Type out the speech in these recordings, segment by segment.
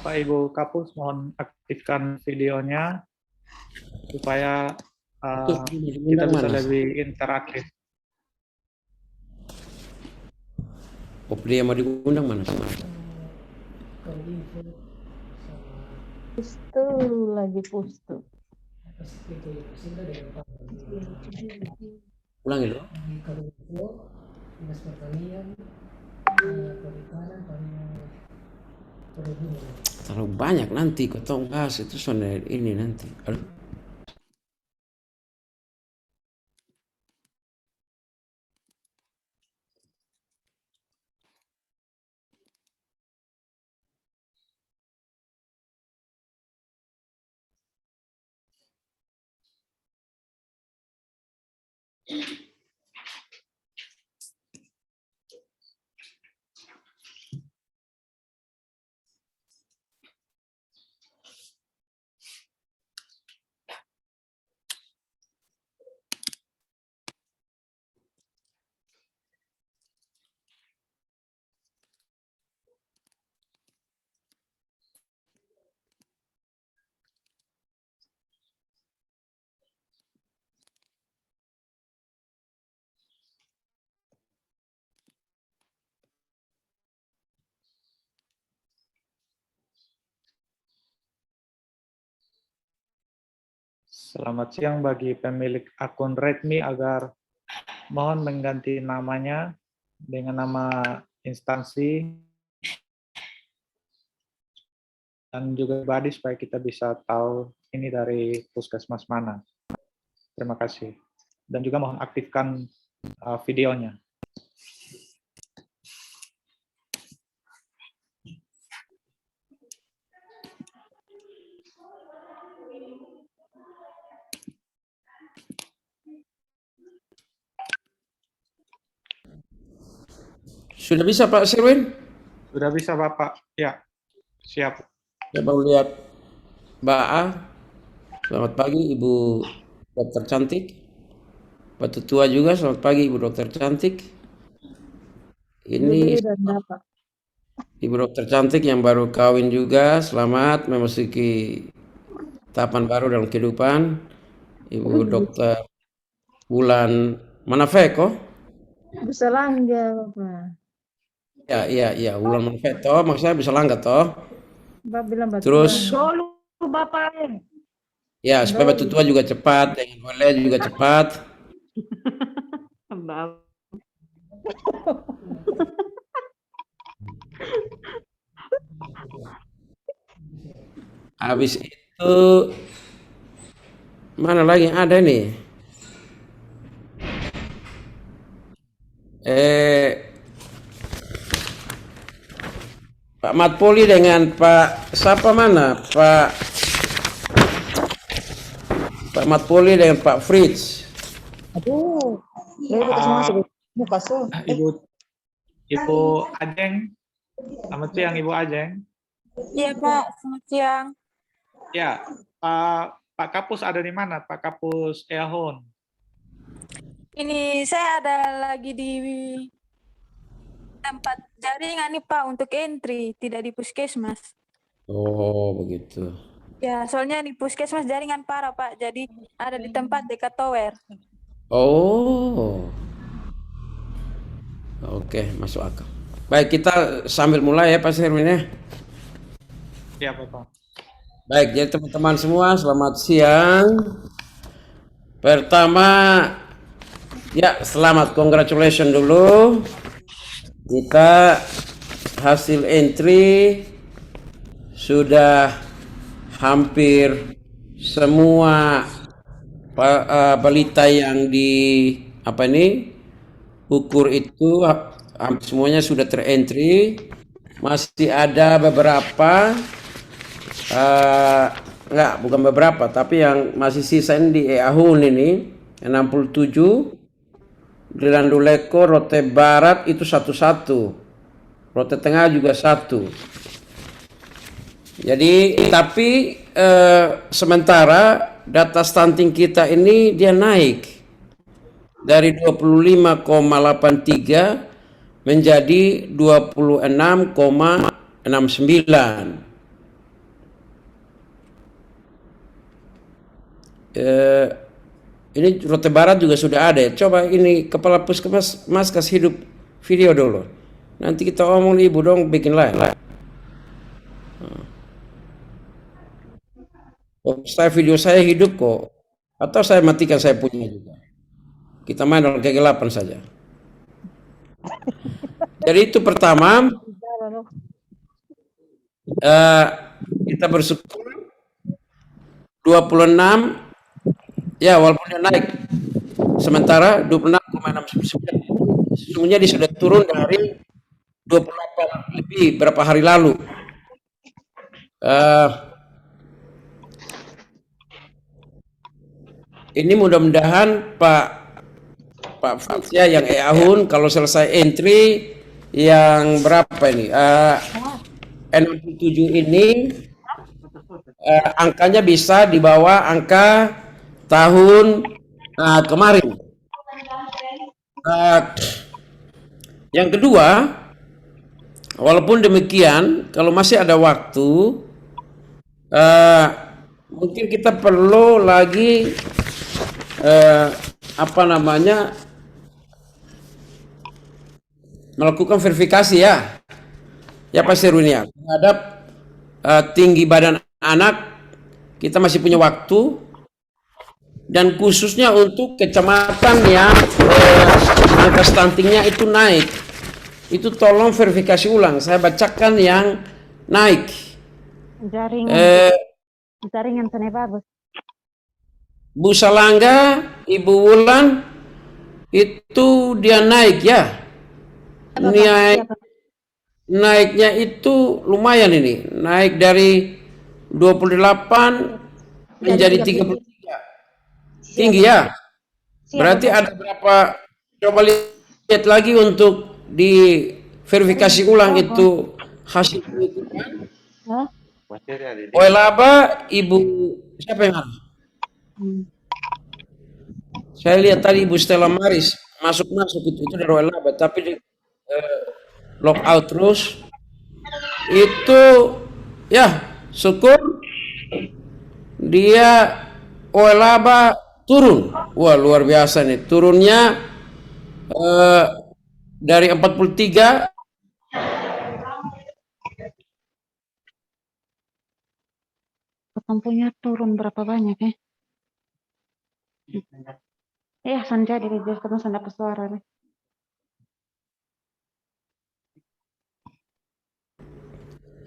Bapak Ibu Kapus mohon aktifkan videonya supaya kita bisa lebih interaktif. Oh, dia mau diundang mana? Pustu lagi pustu. Ulangi lo. Terlalu banyak nanti kau bahas itu soal ini nanti. Aduh. Selamat siang bagi pemilik akun Redmi agar mohon mengganti namanya dengan nama instansi dan juga pribadi supaya kita bisa tahu ini dari puskesmas mana. Terima kasih. Dan juga mohon aktifkan videonya. Sudah bisa Pak Sirwin? Sudah bisa Bapak? Ya, siap. Coba lihat Mbak A. Selamat pagi Ibu Dokter Cantik. Pak Tutua juga selamat pagi Ibu Dokter Cantik. Ini Ibu Dokter Cantik yang baru kawin juga, selamat memasuki tahapan baru dalam kehidupan. Ibu Dokter Bulan Manafeko. Bisa langga Bapak. Iya, Bulan Manafeko, maksudnya bisa langgar toh. Bapak bilang Terus solo Bapak. ya supaya Pak Tutua juga cepat, dengan boleh juga cepat. Habis itu mana lagi yang ada nih? Pak Matpoli dengan Pak siapa mana? Pak Matpoli dengan Pak Fritz. Aduh, Ibu Ajeng, selamat siang Ibu Ajeng. Iya Pak, selamat siang. Ya, Pak Kapus ada di mana? Pak Kapus Eahon. Ini saya ada lagi di tempat jaringan nih Pak untuk entry, tidak di puskesmas. Oh begitu. Ya, soalnya di puskesmas jaringan parah Pak, jadi ada di tempat dekat tower. Oh, oke, masuk akal. Baik, kita sambil mulai ya Pak Sirwin ya. Ya Bapak. Baik, jadi teman-teman semua selamat siang. Pertama, ya selamat, congratulations dulu. Kita hasil entry sudah hampir semua balita yang ukur itu hampir semuanya sudah terentry. Masih ada beberapa bukan beberapa, tapi yang masih sisa di Eahun ini 67, di Landuleko, Rote Barat itu 11, Rote Tengah juga 1. Jadi tapi sementara data stunting kita ini dia naik dari 25,83 menjadi 26,69. eh, ini Rote Barat juga sudah ada ya. Coba ini kepala puskesmas Mas kasih hidup video dulu. Nanti kita omong ibu dong bikin lain. Oh, video saya hidup kok. Atau saya matikan saya punya juga. Kita main dalam kegelapan saja. Jadi itu pertama, kita bersyukur 26 ya walaupun dia naik sementara 26,69 sesungguhnya dia sudah turun dari 28 lebih berapa hari lalu. Ini mudah-mudahan Pak Fatia yang Ahun kalau selesai entry yang berapa ini 67 ini angkanya bisa di bawah angka tahun kemarin. Yang kedua, walaupun demikian, kalau masih ada waktu, mungkin kita perlu lagi melakukan verifikasi ya Pak Serunia terhadap tinggi badan anak. Kita masih punya waktu, dan khususnya untuk kecamatan yang angka stuntingnya itu naik, itu tolong verifikasi ulang. Saya bacakan yang naik. Jaringan sana bagus. Bu Salangga, Ibu Wulan itu dia naik ya. Naiknya itu lumayan ini. Naik dari 28 menjadi 33. Tinggi ya. Berarti ada berapa, coba lihat lagi untuk diverifikasi ulang itu hasil penghitungan. Oelaba, Ibu siapa yang ada? Saya lihat tadi Ibu Stella Maris masuk itu dari Oelaba, tapi di lock out terus. Itu ya syukur dia Oelaba turun. Wah luar biasa nih turunnya dari 43 Lampunya turun berapa banyak ya? Ya, Sanja di register Sanda pesuara nih.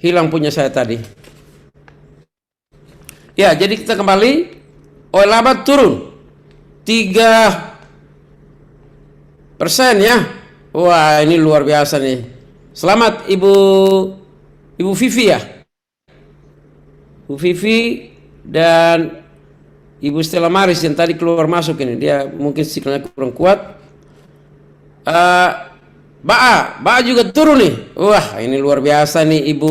hilang punya saya tadi. Ya, jadi kita kembali. Oelaba turun 3% ya. Wah, ini luar biasa nih. Selamat Ibu Vivi ya. Bu Vivi dan Ibu Stella Maris yang tadi keluar masuk ini, dia mungkin sinyalnya kurang kuat. Ba'a juga turun nih. Wah, ini luar biasa nih Ibu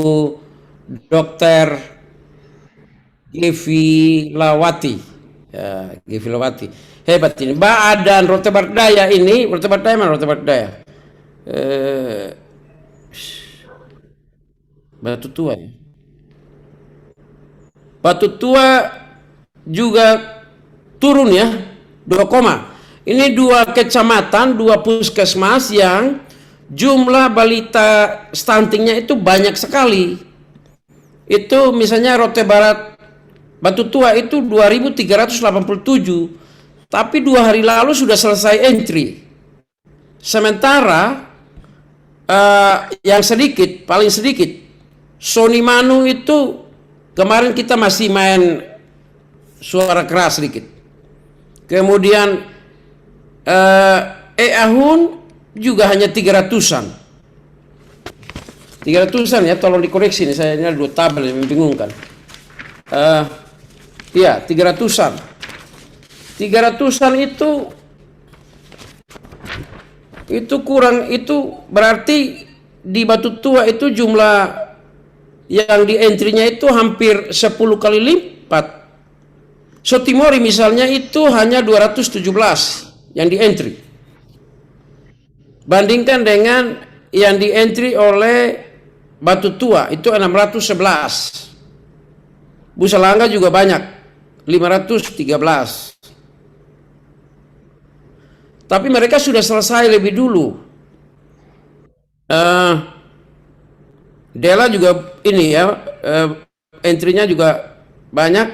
Dokter Gevilawati. Ya, Gevilawati. Hebat ini. Ba'a dan Rote Bardaya ini, Rote Bardaya mana Rote Bardaya? Batu Tua ya. Batu Tua juga turun ya 2, ini 2 kecamatan, 2 puskesmas yang jumlah balita stuntingnya itu banyak sekali. Itu misalnya Rote Barat Batu Tua itu 2.387, tapi 2 hari lalu sudah selesai entry. Sementara yang sedikit, paling sedikit Soni Manu itu kemarin kita masih main suara keras sedikit. Kemudian Ahun juga hanya 300-an. 300-an ya, tolong dikoreksi nih, saya ini ada 2 tabel yang membingungkan. Ya, 300-an. 300-an itu kurang, itu berarti di Batu Tua itu jumlah yang di entry-nya itu hampir 10 kali lipat. Sotimori misalnya itu hanya 217 yang di entry. Bandingkan dengan yang di entry oleh Batu Tua itu 611. Bu Salangga juga banyak. 513. Tapi mereka sudah selesai lebih dulu. Dela juga ini ya, entry-nya juga banyak.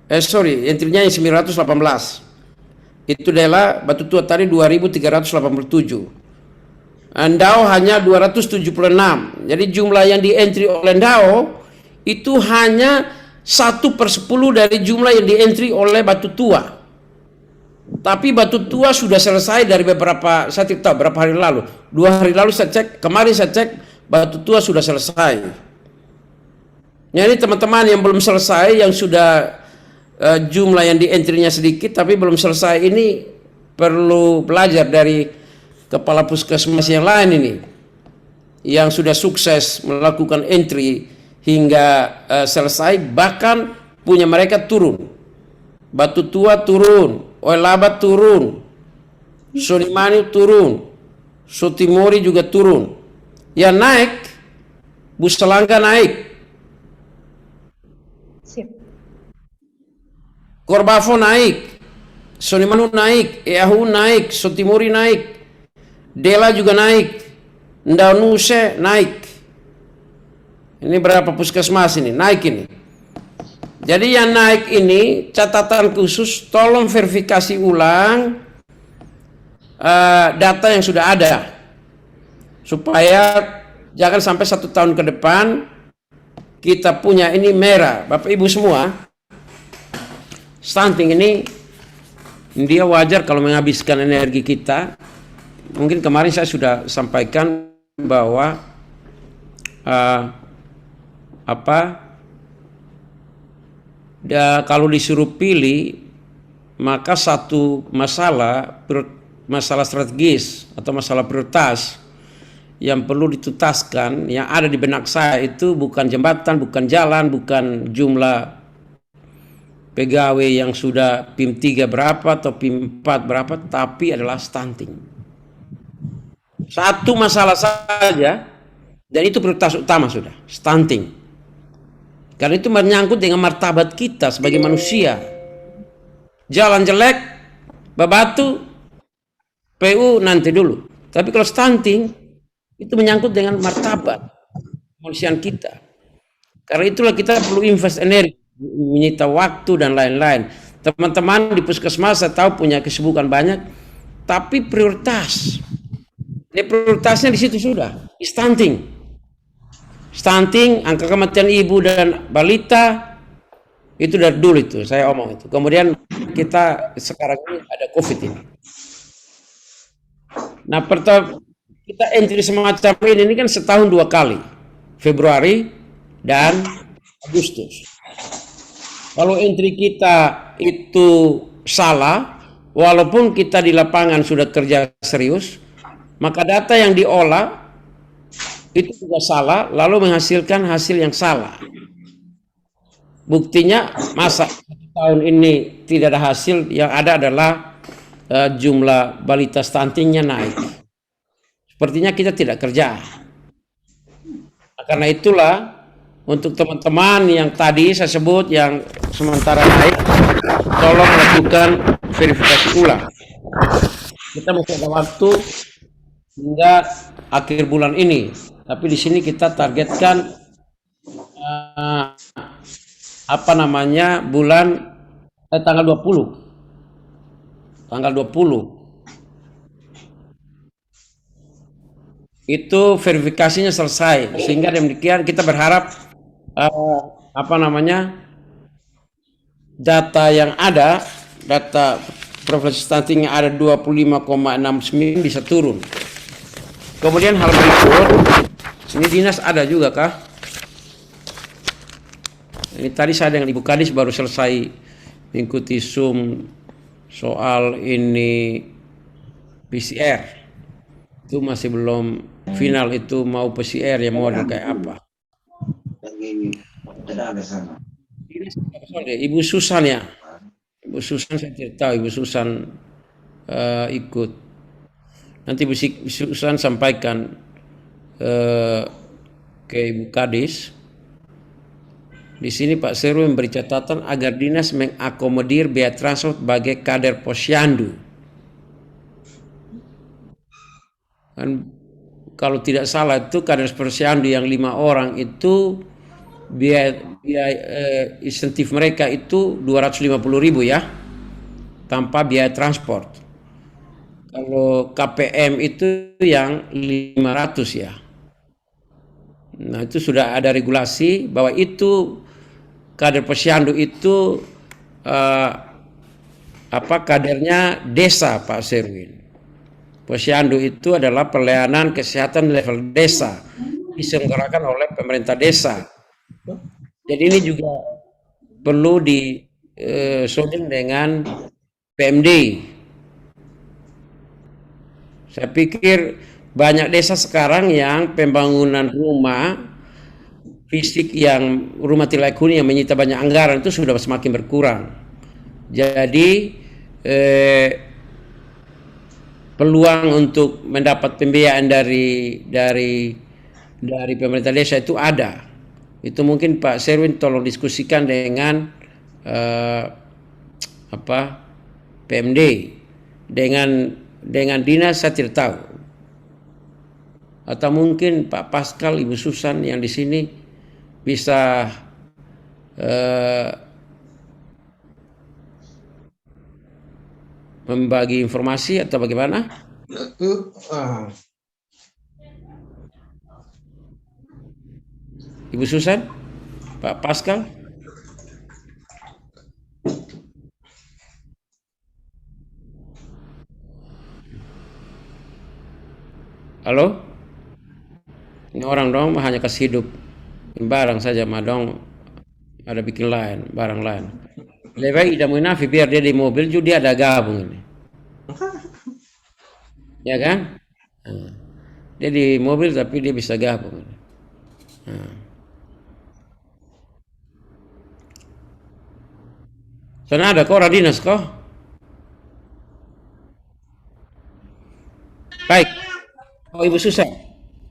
Entry-nya yang 918. Itu Dela Batu Tua tadi 2387. Ndao hanya 276. Jadi jumlah yang di entry oleh Ndao itu hanya 1/10 dari jumlah yang di entry oleh Batu Tua. Tapi Batu Tua sudah selesai dari beberapa, saya tidak tahu berapa hari lalu. 2 hari lalu saya cek, kemarin saya cek Batu Tua sudah selesai. Jadi teman-teman yang belum selesai, yang sudah jumlah yang di entry-nya sedikit tapi belum selesai, ini perlu belajar dari kepala puskesmas yang lain ini, yang sudah sukses melakukan entry hingga selesai, bahkan punya mereka turun. Batu Tua turun, Oelabat turun, Sonimani turun, Sotimori juga turun. Yang naik, Busalangka naik, Korbavo naik, Sonimanu naik, Eahu naik, Sotimori naik, Dela juga naik, Ndaunuse naik. Ini berapa puskesmas ini naik ini. Jadi yang naik ini catatan khusus, tolong verifikasi ulang data yang sudah ada, supaya jangan sampai 1 tahun ke depan kita punya ini merah. Bapak Ibu semua, stunting ini dia wajar kalau menghabiskan energi kita. Mungkin kemarin saya sudah sampaikan bahwa kalau disuruh pilih, maka satu masalah strategis atau masalah prioritas yang perlu dituntaskan yang ada di benak saya itu bukan jembatan, bukan jalan, bukan jumlah pegawai yang sudah PIM 3 berapa atau PIM 4 berapa, tapi adalah stunting. Satu masalah saja, dan itu prioritas utama sudah, stunting. Karena itu menyangkut dengan martabat kita sebagai manusia. Jalan jelek, babatu, PU nanti dulu. Tapi kalau stunting, itu menyangkut dengan martabat kemanusiaan kita. Karena itulah kita perlu invest energi, menyita waktu dan lain-lain. Teman-teman di puskesmas saya tahu punya kesibukan banyak, tapi prioritas. Ini prioritasnya di situ sudah, stunting. Stunting, angka kematian ibu dan balita itu dari dulu itu saya omong itu. Kemudian kita sekarang ini ada COVID ini. Nah, kita entry semacam ini kan setahun 2 kali, Februari dan Agustus. Kalau entry kita itu salah, walaupun kita di lapangan sudah kerja serius, maka data yang diolah itu juga salah, lalu menghasilkan hasil yang salah. Buktinya masa tahun ini tidak ada hasil, yang ada adalah jumlah balita stuntingnya naik. Sepertinya kita tidak kerja. Nah, karena itulah untuk teman-teman yang tadi saya sebut yang sementara naik, tolong lakukan verifikasi ulang. Kita masih ada waktu hingga akhir bulan ini. Tapi di sini kita targetkan bulan tanggal 20. Tanggal 20. Itu verifikasinya selesai. Sehingga demikian kita berharap data yang ada, data profesi stunting yang ada 25,69 bisa turun. Kemudian hal berikut, ini dinas ada juga kah? Ini tadi saya dengan Ibu Kadis baru selesai mengikuti Zoom soal ini PCR. Itu masih belum final, itu mau PCR yang model kayak apa. Ibu Susan ya. Ibu Susan saya tidak tahu, Ibu Susan ikut. Nanti Bu Susan sampaikan ke Ibu Kadis Di sini Pak Seru memberi catatan agar dinas mengakomodir biaya transport sebagai kader posyandu. Kan kalau tidak salah itu kader posyandu yang 5 orang itu biaya insentif mereka itu 250.000 ya, tanpa biaya transport. Kalau KPM itu yang 500 ya. Nah itu sudah ada regulasi bahwa itu kader posyandu itu kadernya desa Pak Serwin. Posyandu itu adalah pelayanan kesehatan level desa diselenggarakan oleh pemerintah desa. Jadi ini juga perlu disodin dengan PMD. Saya pikir banyak desa sekarang yang pembangunan rumah fisik yang rumah tirai huni yang menyita banyak anggaran itu sudah semakin berkurang. Jadi peluang untuk mendapat pembiayaan dari pemerintah desa itu ada. Itu mungkin Pak Serwin tolong diskusikan dengan PMD, dengan dinas saya tidak tahu. Atau mungkin Pak Pascal, Ibu Susan yang di sini bisa membagi informasi atau bagaimana? Ibu Susan, Pak Pascal. Halo? Ini orang dong hanya kasih hidup barang saja, madong ada bikin lain, barang lain. Lebih baik tidak munafi biar dia di mobil juga dia ada gabung ini. Ya kan? Dia di mobil tapi dia bisa gabung. Sana ada kok orang dinas kok. Baik. Oh Ibu Susan,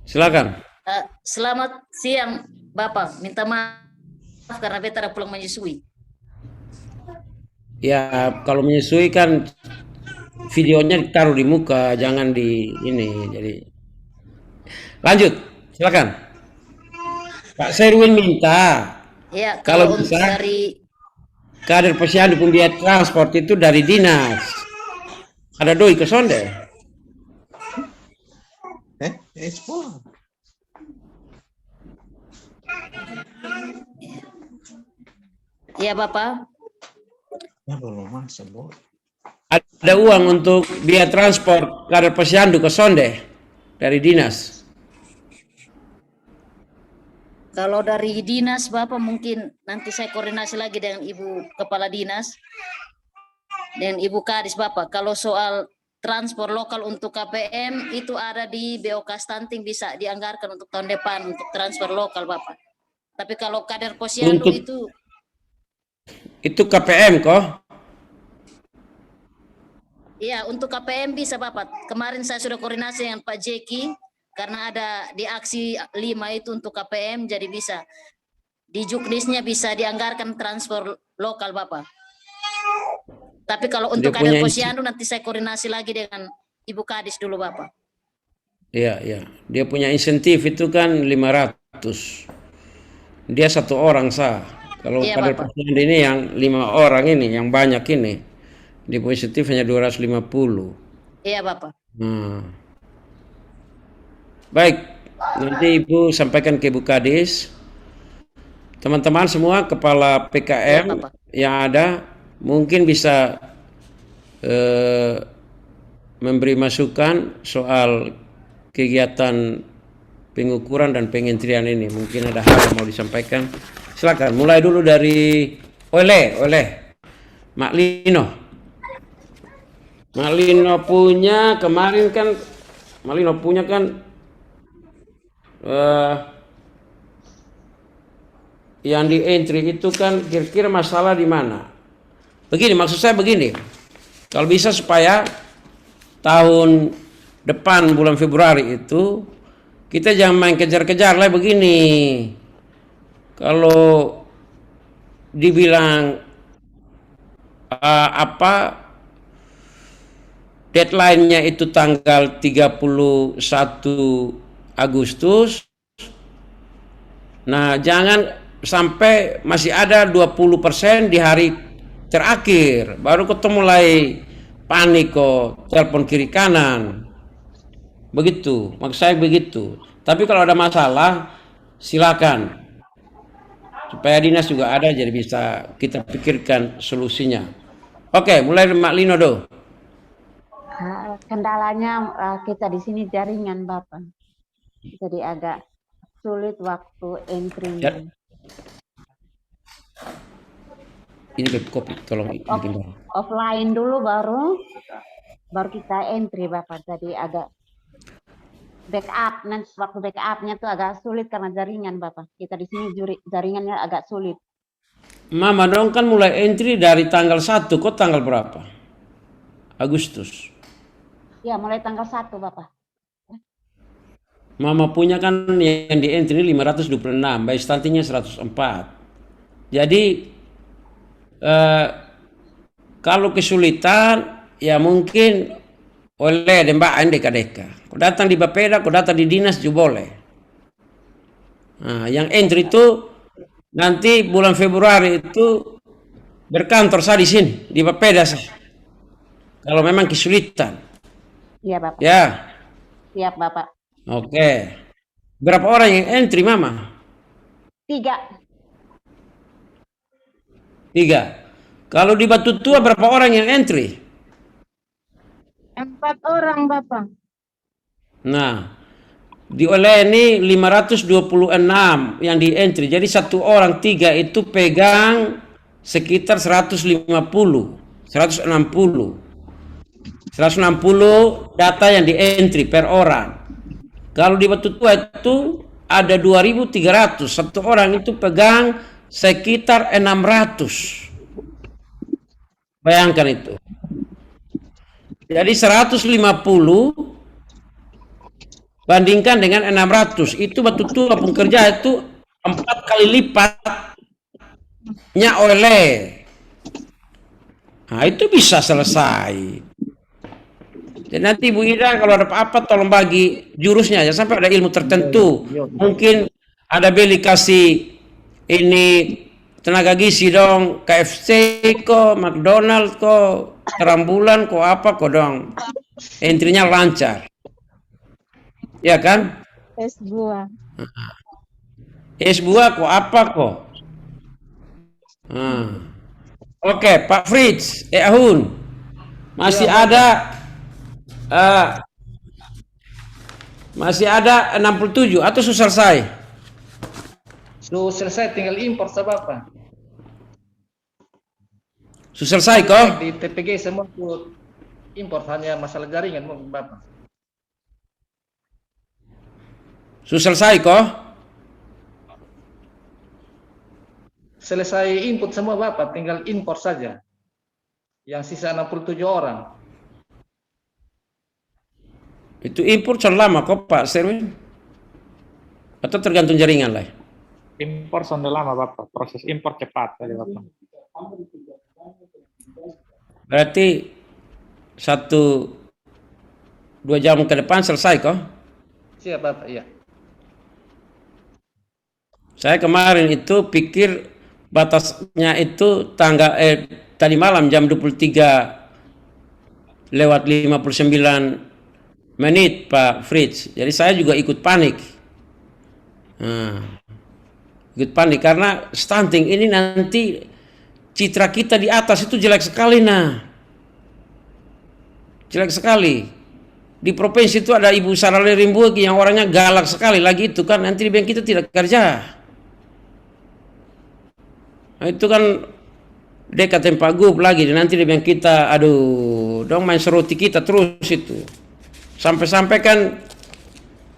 silakan. Selamat siang Bapak, minta maaf karena beta ada pulang menyusui. Ya kalau menyusui kan videonya ditaruh di muka, jangan di ini. Jadi lanjut, silakan. Pak Serwin minta Ya, kalau untuk bisa dari kader posyandu pembiaya transport itu dari dinas. Ada doi ke sonde. ya Bapak, Ada uang untuk biaya transport kader posyandu ke sonde dari dinas. kalau dari dinas Bapak mungkin nanti saya koordinasi lagi dengan Ibu Kepala Dinas dan Ibu Kadis Bapak. Kalau soal transport lokal untuk KPM itu ada di BOK Stunting, bisa dianggarkan untuk tahun depan untuk transfer lokal Bapak. Tapi kalau kader posyandu Itu KPM kok. Iya, untuk KPM bisa Bapak. Kemarin saya sudah koordinasi dengan Pak Jeki karena ada di aksi 5 itu untuk KPM, jadi bisa di juknisnya bisa dianggarkan transfer lokal Bapak. Tapi kalau untuk kader posyandu nanti saya koordinasi lagi dengan Ibu Kadis dulu Bapak. Iya, iya. Dia punya insentif itu kan 500. Dia 1 orang sah. Kalau Iya, kader Bapak. posyandu ini yang 5 orang ini, yang banyak ini, dia punya insentif hanya 250. Iya Bapak. Baik, nanti Ibu sampaikan ke Ibu Kadis. Teman-teman semua kepala PKM Iya, Bapak. yang ada mungkin bisa memberi masukan soal kegiatan pengukuran dan pengentrian ini. Mungkin ada hal yang mau disampaikan. Silakan, mulai dulu dari oleh Mak Lino. Mak Lino punya kemarin kan, Mak Lino punya kan yang di entry itu kan kira-kira masalah di mana? Begini, maksud saya begini. Kalau bisa supaya tahun depan bulan Februari itu kita jangan main kejar-kejar lah begini. Kalau dibilang apa deadline-nya itu tanggal 31 Agustus. Nah, jangan sampai masih ada 20% di hari terakhir baru ketemu mulai panik kok, telepon kiri kanan. Begitu, maksud saya begitu. Tapi kalau ada masalah silakan. Supaya dinas juga ada jadi bisa kita pikirkan solusinya. Oke, mulai Mak Lino do. Kendalanya kita di sini jaringan Bapak. Jadi agak sulit waktu entry. Ya. Ini kopi, tolong bikin bawah. Offline dulu baru kita entry Bapak. Jadi agak backup, nanti waktu backupnya tuh agak sulit karena jaringan Bapak. Kita di sini jaringannya agak sulit. Mama dong kan mulai entry dari tanggal 1, kok tanggal berapa? Agustus. Ya, mulai tanggal 1 Bapak. Mama punya kan yang di entry 526, by stuntingnya 104. Jadi kalau kesulitan ya mungkin oleh dembaan deka-deka. Kau datang di Bapeda, kau datang di dinas juga boleh. Nah, yang entry itu nanti bulan Februari itu berkantor saya di sini di Bapeda sah. Kalau memang kesulitan. Iya Bapak. Ya. Siap Bapak. Oke. Berapa orang yang entry Mama? 3. 3. Kalau di Batu Tua berapa orang yang entry? 4 orang Bapak. Nah, di oleh ini 526 yang di entry. Jadi 1 orang 3 itu pegang sekitar 150, 160 data yang di entry per orang. Kalau di Batu Tua itu ada 2.300, 1 orang itu pegang sekitar 600. Bayangkan itu. Jadi 150 bandingkan dengan 600, itu Batu Tua pekerja itu 4 kali lipatnya oleh. Nah, itu bisa selesai. Dan nanti Bu Ida kalau ada apa-apa tolong bagi jurusnya ya sampai ada ilmu tertentu. Mungkin ada beli kasih ini tenaga gizi dong, KFC kok, McDonald kok, terambulan kok apa kok dong. Entry-nya lancar. Ya kan? Es buah. Es buah kok apa kok? Oke, Pak Fritz, Ahun. Masih ada 67 atau sudah selesai? Sudah selesai, tinggal impor sa Bapak. Sudah selesai kok? Di TPG semua impor, hanya masalah jaringan Bapak. Sudah selesai kok? Selesai input semua Bapak, tinggal impor saja. Yang sisa 67 orang. Itu impor selama kok Pak Serwin? Atau tergantung jaringan lah? Impor sonde lama Bapak, proses impor cepat tadi Bapak. Berarti 1-2 jam ke depan selesai kok? Siap Bapak, iya. Saya kemarin itu pikir batasnya itu tadi malam jam 23:59 Pak Fritz. Jadi saya juga ikut panik. Ikut panik karena stunting ini nanti citra kita di atas itu jelek sekali jelek sekali. Di provinsi itu ada Ibu Sarale Rimbugi yang orangnya galak sekali lagi itu kan, nanti di bank kita tidak kerja. Nah, itu kan dekat Pak Gub lagi, nanti di bank kita aduh dong main seroti kita terus itu. Sampai-sampai kan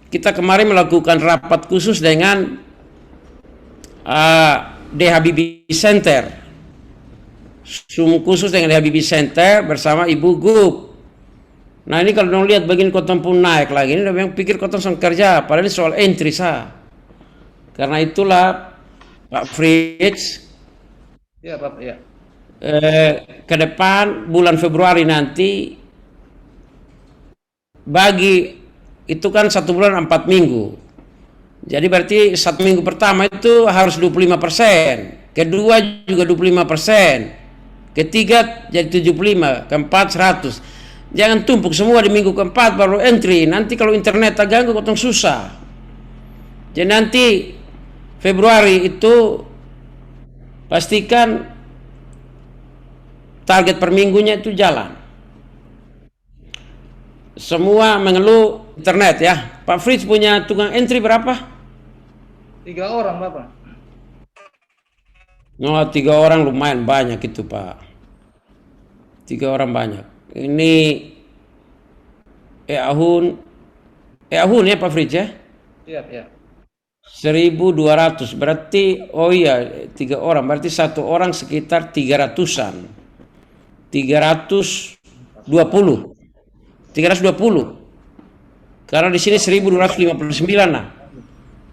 kita kemarin melakukan rapat khusus dengan D Habibie Center, Zoom khusus dengan D Habibie Center bersama Ibu Gub. Nah ini kalau dong lihat bagian kotong pun naik lagi, ini udah pikir kotong sang kerja, padahal ini soal entry sah. Karena itulah Pak Fritz, Iya Bapak, ya. Ke depan bulan Februari nanti bagi itu kan 1 bulan 4 minggu. Jadi berarti 1 minggu pertama itu harus 25%, kedua juga 25%, ketiga jadi 75, keempat 100. Jangan tumpuk semua di minggu keempat baru entry. Nanti kalau internet terganggu potong susah. Jadi nanti Februari itu pastikan target per minggunya itu jalan. Semua mengeluh internet ya. Pak Fritz punya tukang entry berapa? 3 orang Bapak. Oh, 3 orang lumayan banyak itu Pak. 3 orang banyak. Ini ahun ya Pak Fritz ya? Iya, iya. 1.200 berarti, oh iya 3 orang berarti 1 orang sekitar 300-an. 320 karena di sini 1.259 lah,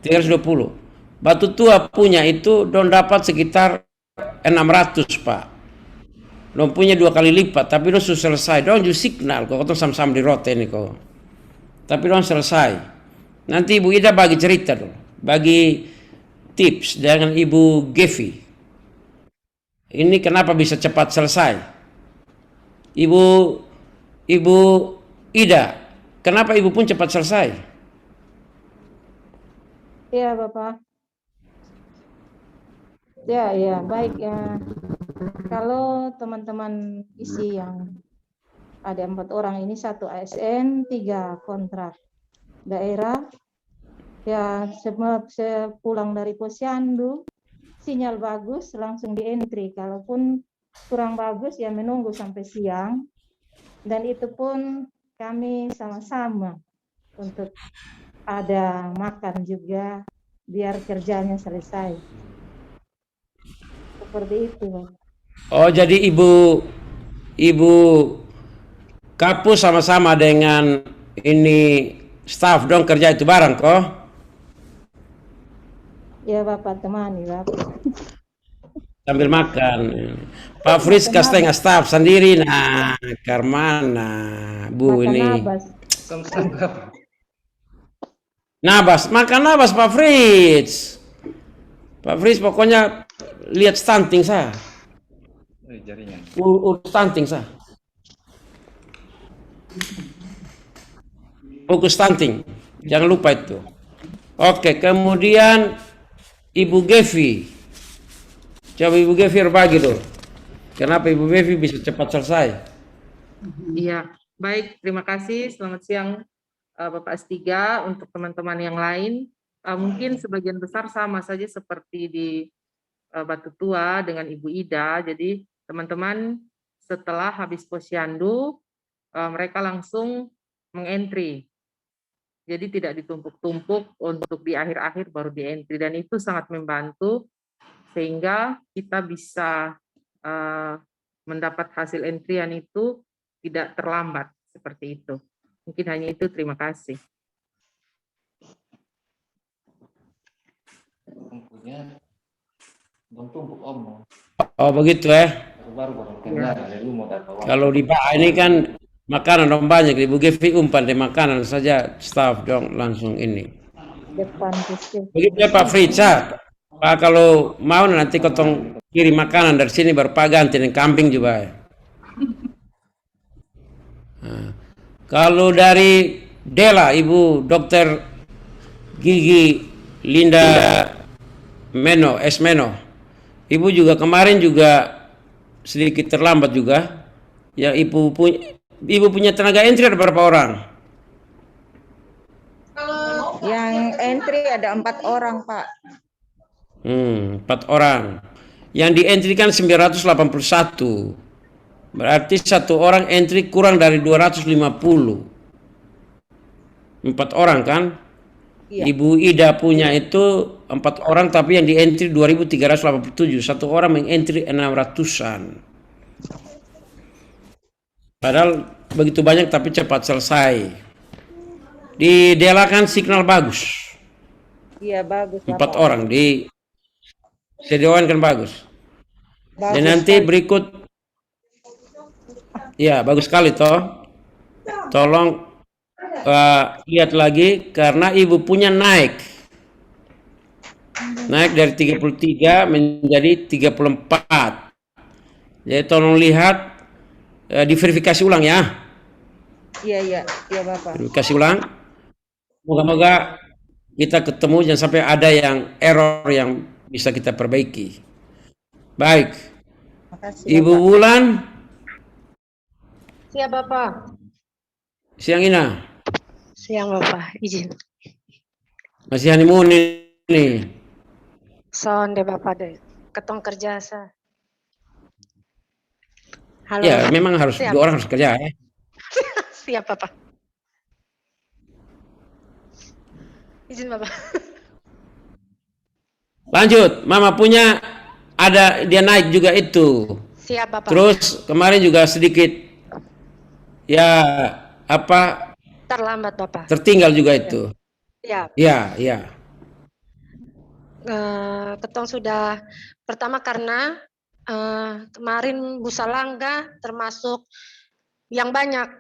320. Batu Tua punya itu don dapat sekitar 600 Pak, don punya 2 kali lipat, tapi don sudah selesai, don juga signal kok ketemu sama-sama di rote ini kok, tapi don selesai. Nanti Ibu Ida bagi cerita dong, bagi tips dengan Ibu Gevi ini kenapa bisa cepat selesai. Ibu Ida, kenapa Ibu pun cepat selesai? Ya, Bapak. Ya, baik ya. Kalau teman-teman isi yang ada 4 orang ini, 1 ASN, 3 kontrak daerah. Ya, sepulang dari posyandu, sinyal bagus langsung di entry. Kalaupun kurang bagus ya menunggu sampai siang, dan itu pun kami sama-sama untuk ada makan juga biar kerjanya selesai seperti itu. Oh, jadi Ibu Kapus sama-sama dengan ini staff dong kerja itu bareng kok? Ya Bapak, temani Bapak. Sambil makan. Pak Fritz setengah staff sendiri, nah karmana Bu Makan ini. nabas. Sama-sama Bapak. Nabas, makan nabas Pak Fritz. Pak Fritz pokoknya lihat stunting saya. Jaringan. Urus stunting saya. Fokus stunting. Jangan lupa itu. Oke, kemudian Ibu Gevi. Coba Ibu Gevi berbagi dulu. Kenapa Ibu Gevi bisa cepat selesai? Iya, baik. Terima kasih. Selamat siang Bapak S3. Untuk teman-teman yang lain, mungkin sebagian besar sama saja seperti di Batu Tua dengan Ibu Ida. Jadi teman-teman setelah habis posyandu, mereka langsung mengentry. Jadi tidak ditumpuk-tumpuk untuk di akhir-akhir baru di entry, dan itu sangat membantu sehingga kita bisa mendapat hasil entryan itu tidak terlambat seperti itu. Mungkin hanya itu, terima kasih. Oh begitu ya. Ya. Kalau di Pak ini kan makanan dong banyak, Ibu Gevi umpan di makanan saja, staff dong langsung ini. Depan puskes. Begitu ya Pak Fritz ya. Pak kalau mau nanti kotong kirim makanan dari sini baru Pak ganti dengan kambing juga ya. Nah, kalau dari Dela, Ibu Dokter Gigi Linda Meno, S. Meno, Ibu juga kemarin juga sedikit terlambat juga. Ya Ibu punya tenaga entry ada berapa orang? Yang entry ada 4 orang, Pak. 4 orang. Yang di entry kan 981. Berarti 1 orang entry kurang dari 250. 4 orang kan? Iya. Ibu Ida punya itu 4 orang, tapi yang di entry 2.387. 1 orang mengentry 600-an. Padahal begitu banyak tapi cepat selesai. Di Dela kan signal bagus. Iya, bagus, 4 Bapak. orang di Sedewan kan bagus. Dan nanti berikut, ya bagus sekali toh. Tolong lihat lagi karena ibu punya naik dari 33 menjadi 34. Jadi tolong lihat, diverifikasi ulang ya. Iya Bapak. Verifikasi ulang. Moga-moga kita ketemu jangan sampai ada yang error yang bisa kita perbaiki. Baik. Makasih Ibu Bapak. Wulan, Siap Bapak. siang Ina. Siang Bapak, izin. Masih honeymoon ini. Sonde Bapak deh. Ketong kerja sa. Halo. Ya, memang harus Siap. 2 orang harus kerja ya. Siap Bapak. Izin Bapak. Lanjut, Mama punya ada dia naik juga itu. Siap Bapak. Terus kemarin juga sedikit ya apa Terlambat Bapak. tertinggal juga itu. Siap. Ya. Ketong sudah pertama karena kemarin Bu Salangga termasuk yang banyak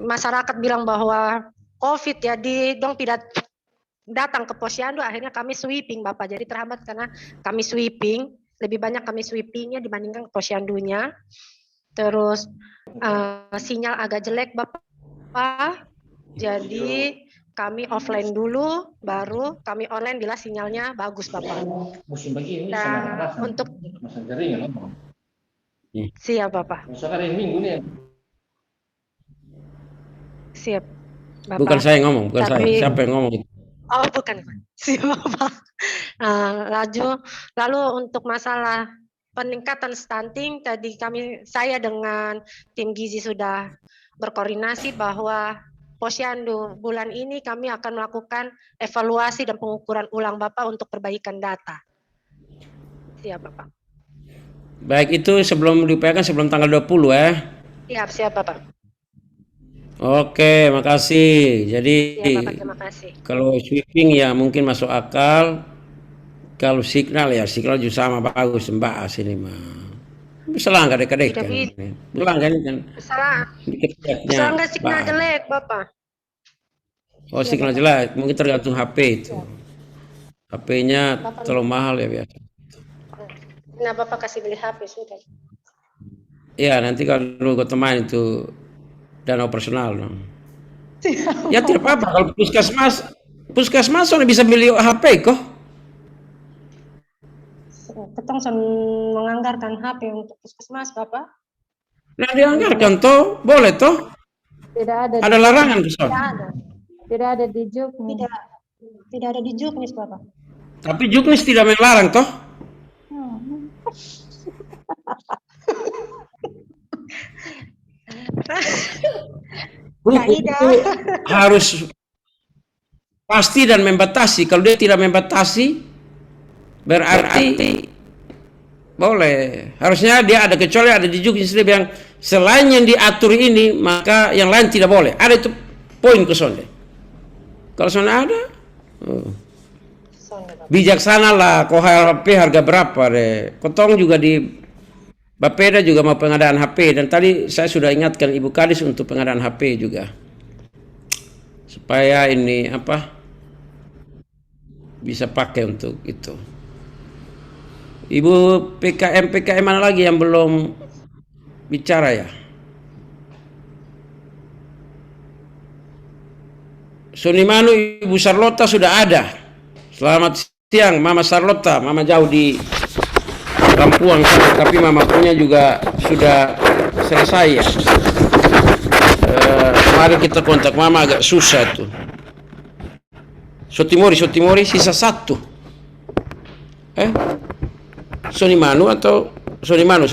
masyarakat bilang bahwa COVID jadi dong tidak datang ke posyandu, akhirnya kami sweeping Bapak. Jadi terhambat karena kami sweeping, lebih banyak kami sweepingnya dibandingkan posyandunya. Terus sinyal agak jelek Bapak. Jadi kami offline dulu, baru kami online bila sinyalnya bagus Bapak. Musim begini Nah, untuk masa jaringan apa? siap Bapak. Masa hari Minggu nih. Siap Bapak. Bukan saya yang ngomong, bukan saya. Tapi- Siapa yang ngomong itu? Oh bukan, siap Bapak. Lalu untuk masalah peningkatan stunting tadi saya dengan tim gizi sudah berkoordinasi bahwa posyandu bulan ini kami akan melakukan evaluasi dan pengukuran ulang Bapak untuk perbaikan data. Siap Bapak. Baik, itu sebelum diupayakan sebelum tanggal 20 ya. Siap Bapak. Oke, makasih. Jadi Siap Bapak, terima kasih. kalau sweeping ya mungkin masuk akal. Kalau signal ya signal juga sama bagus membahas ini mah. Selang kadek-kadek kan. Selang kan kan. Salah. Dikit-dikitnya Salah nggak signal bahas. jelek Bapak. Oh, signal jelek, mungkin tergantung HP itu. HP-nya terlalu mahal ya biasa. Nah Bapak kasih beli HP sudah. Ya, nanti kalau gue teman itu dana operasional. Ya tidak apa-apa kalau puskesmas sudah bisa beli HP kok. Ketong menganggarkan HP untuk puskesmas Bapak. Nah, dianggarkan toh, boleh toh. Tidak ada. Ada larangan ke sana. Tidak ada. Tidak ada di Juknis. Tidak ada di Juknis Bapak. Tapi Juknis tidak melarang toh. Itu harus pasti dan membatasi. Kalau dia tidak membatasi, berarti boleh. Harusnya dia ada kecuali ada di Juknis dia bilang selain yang diatur ini maka yang lain tidak boleh. Ada itu poin ke sana. Kalau sana ada, bijaksana lah. Kau HP harga berapa deh? Kotong juga di Bapeda juga mau pengadaan HP dan tadi saya sudah ingatkan Ibu Kadis untuk pengadaan HP juga supaya ini apa bisa pakai untuk itu. Ibu PKM mana lagi yang belum bicara ya? Sonimanu Ibu Sarlota sudah ada. Selamat siang Mama Sarlota, Mama jauh di Kampuang, tapi Mama punya juga sudah selesai ya. Kemarin kita kontak Mama agak susah tuh. Sotimori sisa 1. Sonimanu atau Sonimanu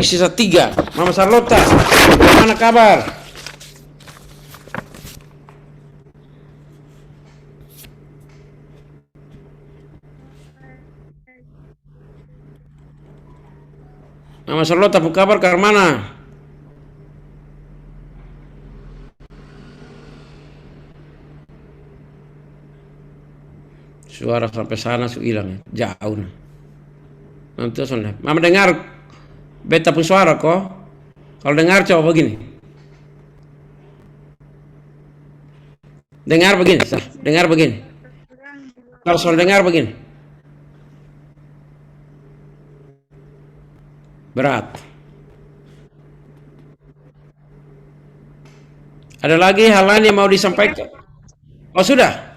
sisa 3. Mama Sarlota, mana kabar? Mama Charlotte apa kabar ke mana? Suara sampai sana hilang ya, jauh. Nanti sudah. Mama dengar beta pun suara kok. Kalau dengar coba begini. Dengar begini, sah. Dengar begini. Kalau suara dengar begini. Berat. Ada lagi hal lain yang mau disampaikan? Oh sudah.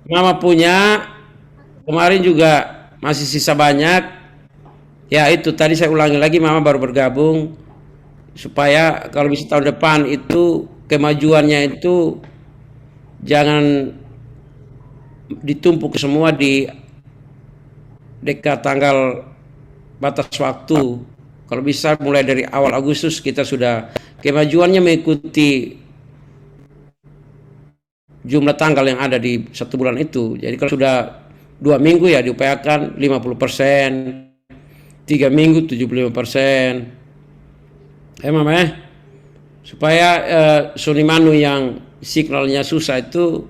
Mama punya kemarin juga masih sisa banyak. Ya itu tadi saya ulangi lagi, Mama baru bergabung supaya kalau bisa tahun depan itu kemajuannya itu jangan ditumpuk semua di dekat tanggal batas waktu. Kalau bisa mulai dari awal Agustus kita sudah kemajuannya mengikuti jumlah tanggal yang ada di satu bulan itu. Jadi kalau sudah 2 minggu ya diupayakan 50%, 3 minggu 75%. Mama supaya Sunimanu yang signalnya susah itu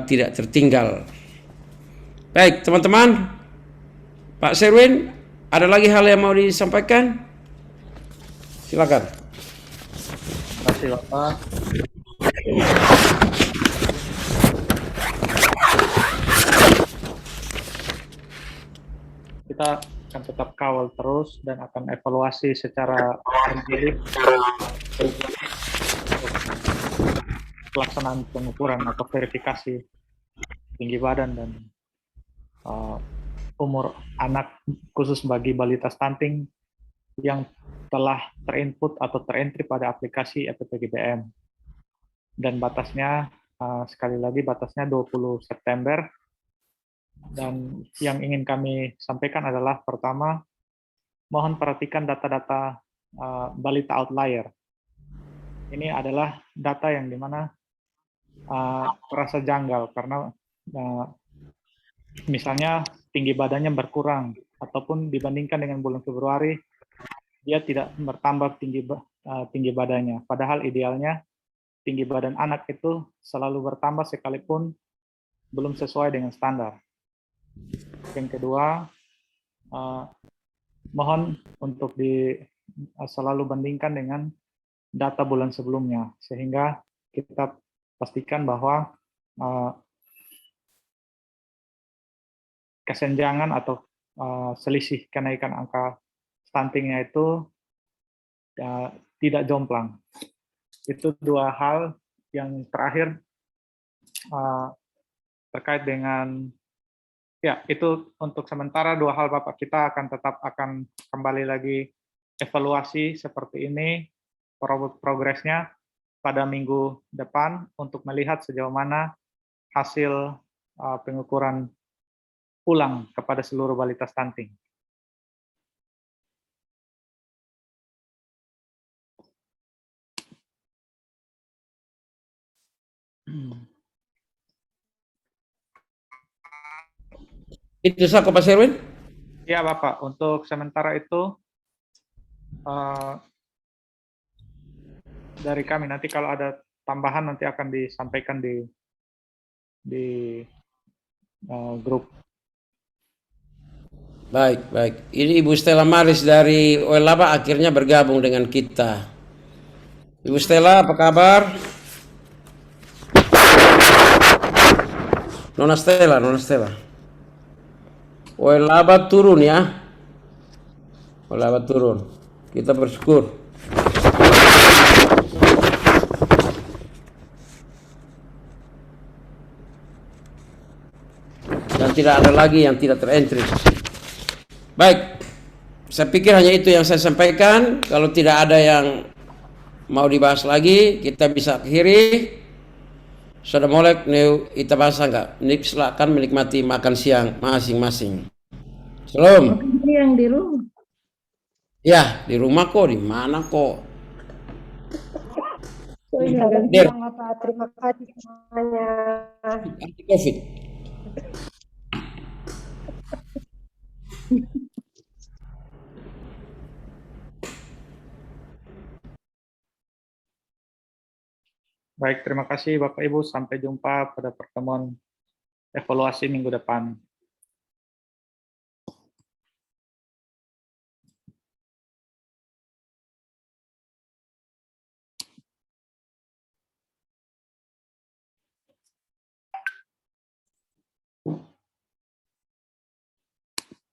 tidak tertinggal. Baik teman-teman, Pak Serwin, ada lagi hal yang mau disampaikan? Silakan. Terima kasih Bapak. Kita akan tetap kawal terus dan akan evaluasi secara empirik pelaksanaan pengukuran atau verifikasi tinggi badan dan umur anak khusus bagi balita stunting yang telah terinput atau terentry pada aplikasi EPPGBM. Dan batasnya, sekali lagi batasnya 20 September. Dan yang ingin kami sampaikan adalah pertama, mohon perhatikan data-data balita outlier. Ini adalah data yang dimana terasa janggal karena misalnya tinggi badannya berkurang ataupun dibandingkan dengan bulan Februari dia tidak bertambah tinggi badannya. Padahal idealnya tinggi badan anak itu selalu bertambah sekalipun belum sesuai dengan standar. Yang kedua, mohon untuk selalu bandingkan dengan data bulan sebelumnya, sehingga kita pastikan bahwa kesenjangan atau selisih kenaikan angka stuntingnya itu tidak jomplang. Itu dua hal. Yang terakhir terkait dengan ya itu untuk sementara dua hal Bapak, kita akan kembali lagi evaluasi seperti ini progresnya pada minggu depan untuk melihat sejauh mana hasil pengukuran ulang kepada seluruh balita stunting. Itu sah Pak Serwin? Ya Bapak, untuk sementara itu dari kami, nanti kalau ada tambahan nanti akan disampaikan di grup. Baik, baik. Ini Ibu Stella Maris dari Oelaba akhirnya bergabung dengan kita. Ibu Stella, apa kabar? Nona Stella. Oelaba turun ya. Oelaba turun. Kita bersyukur. Dan tidak ada lagi yang tidak terentry. Baik, saya pikir hanya itu yang saya sampaikan. Kalau tidak ada yang mau dibahas lagi, kita bisa akhiri. Sudah molek, kita bahas enggak? Silakan menikmati makan siang masing-masing. Shalom. Makan siang di rumah. Ya, di rumah kok, di mana kok? Makan siang, Bapak. Terima kasih semuanya. Anti COVID. Baik, terima kasih Bapak Ibu. Sampai jumpa pada pertemuan evaluasi minggu depan.